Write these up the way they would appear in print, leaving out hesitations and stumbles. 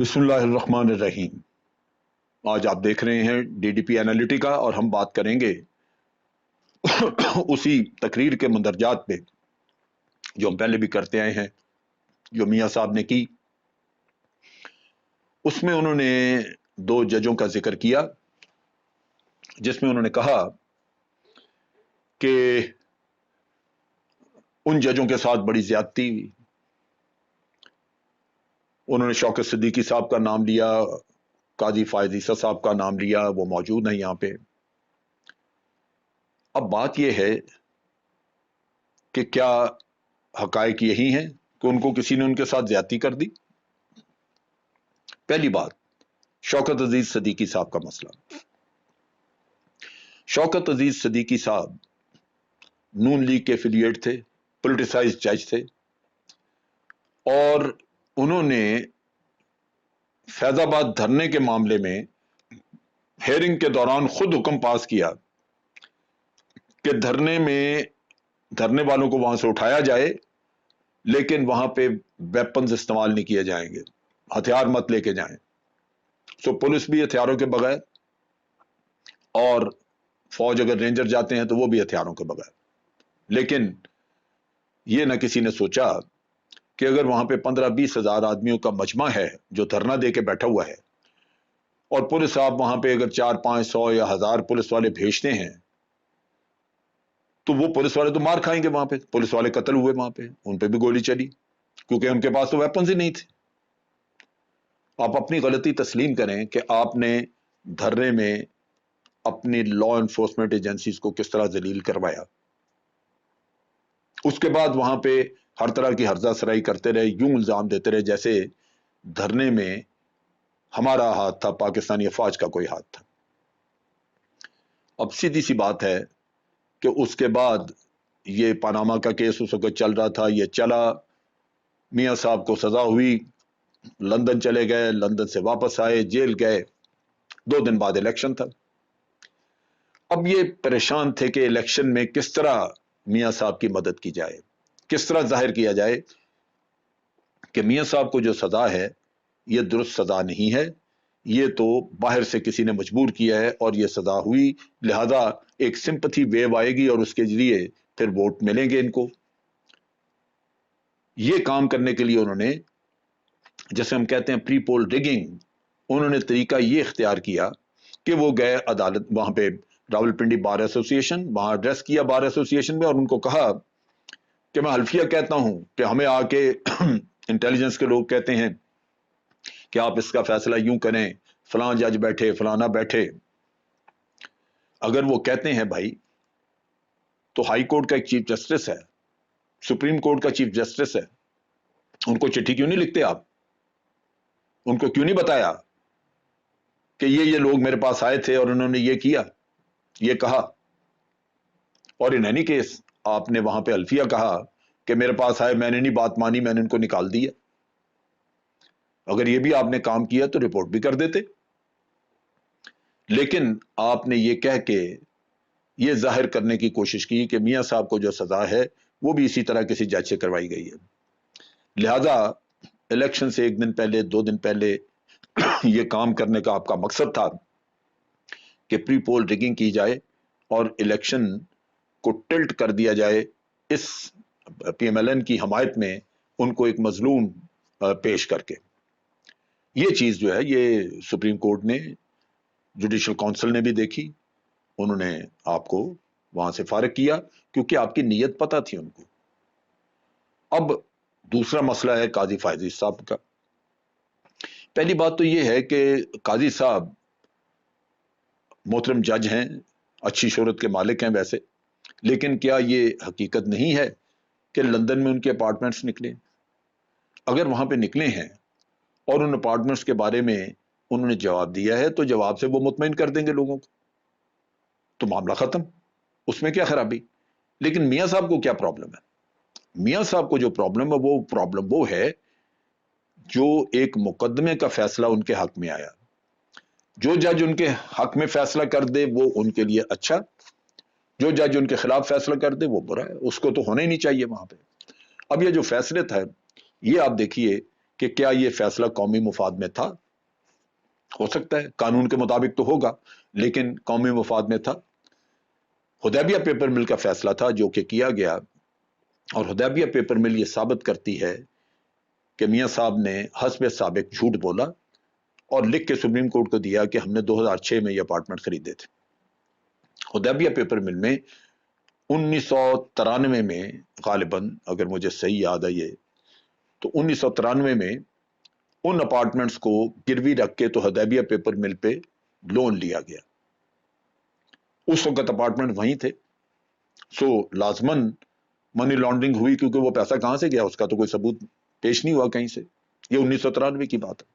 बिस्मिल्लाह अर्रहमान अर्रहीम। आज आप देख रहे हैं DDP एनालिटिका और हम बात करेंगे उसी तकरीर के मंदरजात पे जो हम पहले भी करते आए हैं, जो मियाँ साहब ने की। उसमें उन्होंने दो जजों का जिक्र किया, जिसमें उन्होंने कहा कि उन जजों के साथ बड़ी ज्यादती हुई। उन्होंने शौकत सिद्दीकी साहब का नाम लिया, काजी फायज ईसा साहब का नाम लिया, वो मौजूद नहीं यहां पे। अब बात यह है कि क्या हकायक यही हैं कि उनको किसी ने उनके साथ ज्यादती कर दी? पहली बात, शौकत अजीज सिद्दीकी साहब का मसला। शौकत अजीज सिद्दीकी साहब नून लीग के एफिलिएट थे, पॉलिटिसाइज्ड जज थे, और उन्होंने फैजाबाद धरने के मामले में हेयरिंग के दौरान खुद हुक्म पास किया कि धरने वालों को वहां से उठाया जाए, लेकिन वहां पे वेपन्स इस्तेमाल नहीं किए जाएंगे, हथियार मत लेके जाएं। सो पुलिस भी हथियारों के बगैर, और फौज अगर रेंजर जाते हैं तो वो भी हथियारों के बगैर। लेकिन ये ना किसी ने सोचा कि अगर वहां पे 15-20 हजार आदमियों का मजमा है जो धरना दे के बैठा हुआ है, और पुलिस आप वहां पे अगर 400-500 या 1000 पुलिस वाले भेजते हैं, तो वो पुलिस वाले तो मार खाएंगे। वहां पे पुलिस वाले कत्ल हुए, वहां पे उन पे भी गोली चली, क्योंकि उनके पास तो वेपन्स ही नहीं थे। आप अपनी गलती तस्लीम करें कि आपने धरने में अपनी लॉ एनफोर्समेंट एजेंसीज को किस तरह जलील करवाया। उसके बाद वहां पे हर तरह की हर्जा सराई करते रहे, यूं इल्जाम देते रहे जैसे धरने में हमारा हाथ था, पाकिस्तानी अफवाज का कोई हाथ था। अब सीधी सी बात है कि उसके बाद ये पनामा का केस उस वक्त चल रहा था, ये चला, मियाँ साहब को सजा हुई, लंदन चले गए, लंदन से वापस आए, जेल गए, 2 दिन बाद इलेक्शन था। अब ये परेशान थे कि इलेक्शन में किस तरह मियाँ साहब की मदद की जाए, किस तरह जाहिर किया जाए कि मियाँ साहब को जो सजा है ये दुरुस्त सजा नहीं है, ये तो बाहर से किसी ने मजबूर किया है और ये सजा हुई, लिहाजा एक सिंपथी वेव आएगी और उसके जरिए फिर वोट मिलेंगे इनको। ये काम करने के लिए उन्होंने, जैसे हम कहते हैं प्री पोल रिगिंग, उन्होंने तरीका ये इख्तियार किया कि वो गए अदालत, वहां पे रावलपिंडी बार एसोसिएशन, वहां एड्रेस किया बार एसोसिएशन में, और उनको कहा कि मैं हल्फिया कहता हूं कि हमें आके इंटेलिजेंस के लोग कहते हैं कि आप इसका फैसला यूं करें, फलां जज बैठे, फलाना बैठे। अगर वो कहते हैं भाई, तो हाई कोर्ट का एक चीफ जस्टिस है, सुप्रीम कोर्ट का चीफ जस्टिस है, उनको चिट्ठी क्यों नहीं लिखते आप? उनको क्यों नहीं बताया कि ये लोग मेरे पास आए थे और उन्होंने ये किया, ये कहा? और इन एनी केस आपने वहां पे अल्फिया कहा कि मेरे पास आए, मैंने नहीं बात मानी, मैंने इनको निकाल दिया। अगर ये भी आपने काम किया तो रिपोर्ट भी कर देते, लेकिन आपने ये कह के ये जाहिर करने की कोशिश की कि मियाँ साहब को जो सजा है वो भी इसी तरह किसी जज से करवाई गई है। लिहाजा इलेक्शन से 1 दिन पहले, 2 दिन पहले ये काम करने का आपका मकसद था कि प्री पोल रिगिंग की जाए और इलेक्शन को टिल्ट कर दिया जाए, इस PMLN की हमायत में उनको एक मजलूम पेश करके। ये चीज जो है ये सुप्रीम कोर्ट ने, जुडिशल काउंसिल ने भी देखी, उन्होंने आपको वहां से फारिग किया क्योंकि आपकी नीयत पता थी उनको। अब दूसरा मसला है काजी फायज साहब का। पहली बात तो यह है कि काजी साहब मोहतरम जज हैं, अच्छी शोहरत के मालिक हैं वैसे, लेकिन क्या ये हकीकत नहीं है कि लंदन में उनके अपार्टमेंट्स निकले? अगर वहां पे निकले हैं और उन अपार्टमेंट्स के बारे में उन्होंने जवाब दिया है, तो जवाब से वो मुतमईन कर देंगे लोगों को, तो मामला खत्म, उसमें क्या खराबी। लेकिन मियाँ साहब को क्या प्रॉब्लम है? मियाँ साहब को जो प्रॉब्लम है वो है जो एक मुकदमे का फैसला उनके हक में आया, जो जज उनके हक में फैसला कर दे वो उनके लिए अच्छा, जो जज उनके खिलाफ फैसला कर दे वो बुरा है, उसको तो होना ही नहीं चाहिए वहां पे। अब ये जो फैसले था, ये आप देखिए کہ کیا یہ فیصلہ قومی مفاد میں تھا. ہو سکتا ہے قانون کے مطابق تو ہوگا لیکن قومی مفاد میں تھا. حدیبیہ پیپر مل کا فیصلہ تھا جو کہ کیا گیا، اور حدیبیہ پیپر مل یہ ثابت کرتی ہے کہ میاں صاحب نے حسب سابق جھوٹ بولا اور لکھ کے سپریم کورٹ کو دیا کہ ہم نے 2006 میں یہ اپارٹمنٹ خریدے تھے. حدیبیہ پیپر مل میں 1993 میں غالباً، اگر مجھے صحیح یاد ہے یہ، تو 1993 میں ان اپارٹمنٹس کو گروی رکھ کے تو حدیبیہ پیپر مل پہ لون لیا گیا. اس وقت اپارٹمنٹ وہیں تھے، سو لازماً منی لانڈرنگ ہوئی، کیونکہ وہ پیسہ کہاں سے گیا اس کا تو کوئی ثبوت پیش نہیں ہوا کہیں سے. یہ 1993 کی بات ہے.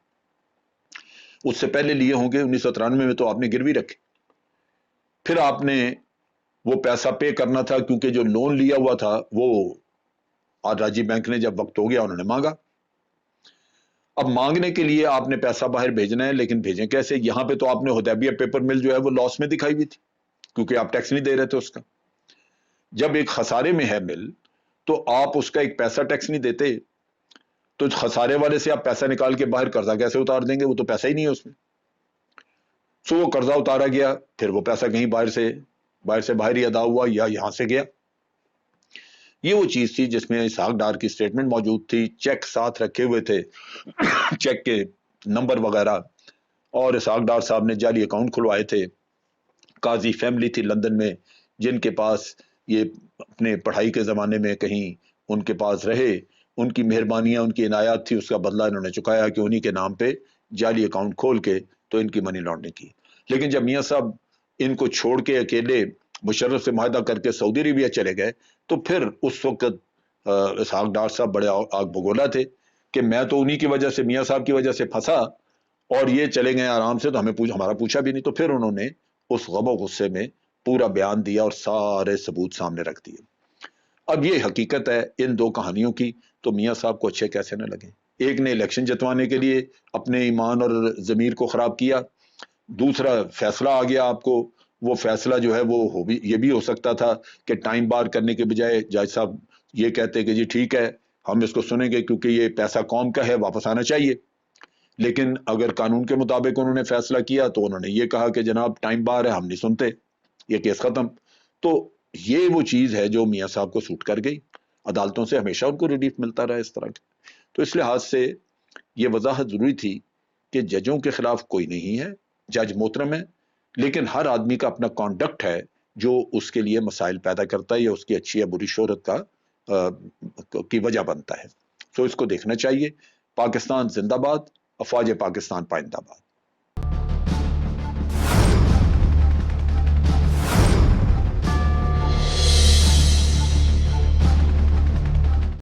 اس سے پہلے لیے ہوں گے 1993 میں تو آپ نے گروی رکھے، پھر آپ نے وہ پیسہ پے کرنا تھا کیونکہ جو لون لیا ہوا تھا وہ آج راجی بینک نے جب وقت ہو گیا انہوں نے مانگا. اب مانگنے کے لیے آپ نے پیسہ باہر بھیجنا ہے، لیکن بھیجیں کیسے؟ یہاں پہ تو آپ نے حدیبیہ پیپر مل جو ہے وہ لاس میں دکھائی ہوئی تھی کیونکہ آپ ٹیکس نہیں دے رہے تھے اس کا. جب ایک خسارے میں ہے مل تو آپ اس کا ایک پیسہ ٹیکس نہیں دیتے، تو خسارے والے سے آپ پیسہ نکال کے باہر قرضہ کیسے اتار دیں گے؟ وہ تو پیسہ ہی نہیں ہے اس میں. سو وہ قرضہ اتارا گیا، پھر وہ پیسہ کہیں باہر سے باہر ہی ادا ہوا یا یہاں سے گیا. یہ وہ چیز تھی جس میں اسحاق ڈار کی سٹیٹمنٹ موجود تھی، چیک ساتھ رکھے ہوئے تھے، چیک کے نمبر وغیرہ، اور اسحاق ڈار صاحب نے جعلی اکاؤنٹ کھلوائے تھے. قاضی فیملی تھی لندن میں جن کے پاس یہ اپنے پڑھائی کے زمانے میں کہیں ان کے پاس رہے، ان کی مہربانیاں، ان کی عنایات تھی، اس کا بدلہ انہوں نے چکایا کہ انہی کے نام پہ جعلی اکاؤنٹ کھول کے تو ان کی منی لانڈرنگ کی. لیکن جب میاں صاحب ان کو چھوڑ کے اکیلے مشرف سے معاہدہ کر کے سعودی عربیہ چلے گئے تو پھر اس وقت اسحاق ڈار صاحب بڑے آگ بگولا تھے کہ میں تو انہی کی وجہ سے، میاں صاحب کی وجہ سے پھنسا اور یہ چلے گئے آرام سے، تو ہمارا پوچھا بھی نہیں. تو پھر انہوں نے اس غم و غصے میں پورا بیان دیا اور سارے ثبوت سامنے رکھ دیے. اب یہ حقیقت ہے ان دو کہانیوں کی، تو میاں صاحب کو اچھے کیسے نہ لگیں. ایک نے الیکشن جتوانے کے لیے اپنے ایمان اور ضمیر کو خراب کیا، دوسرا فیصلہ آ گیا آپ کو، وہ فیصلہ جو ہے وہ یہ بھی ہو سکتا تھا کہ ٹائم بار کرنے کے بجائے جج صاحب یہ کہتے کہ جی ٹھیک ہے ہم اس کو سنیں گے کیونکہ یہ پیسہ قوم کا ہے، واپس آنا چاہیے. لیکن اگر قانون کے مطابق انہوں نے فیصلہ کیا تو انہوں نے یہ کہا کہ جناب ٹائم بار ہے، ہم نہیں سنتے، یہ کیس ختم. تو یہ وہ چیز ہے جو میاں صاحب کو سوٹ کر گئی. عدالتوں سے ہمیشہ ان کو ریلیف ملتا رہا اس طرح کے. تو اس لحاظ سے یہ وضاحت ضروری تھی کہ ججوں کے خلاف کوئی نہیں ہے، جج محترم ہے، لیکن ہر آدمی کا اپنا کانڈکٹ ہے جو اس کے لیے مسائل پیدا کرتا ہے یا اس کی اچھی یا بری شہرت کی وجہ بنتا ہے. تو اس کو دیکھنا چاہیے. پاکستان زندہ باد، افواج پاکستان پائندہ باد.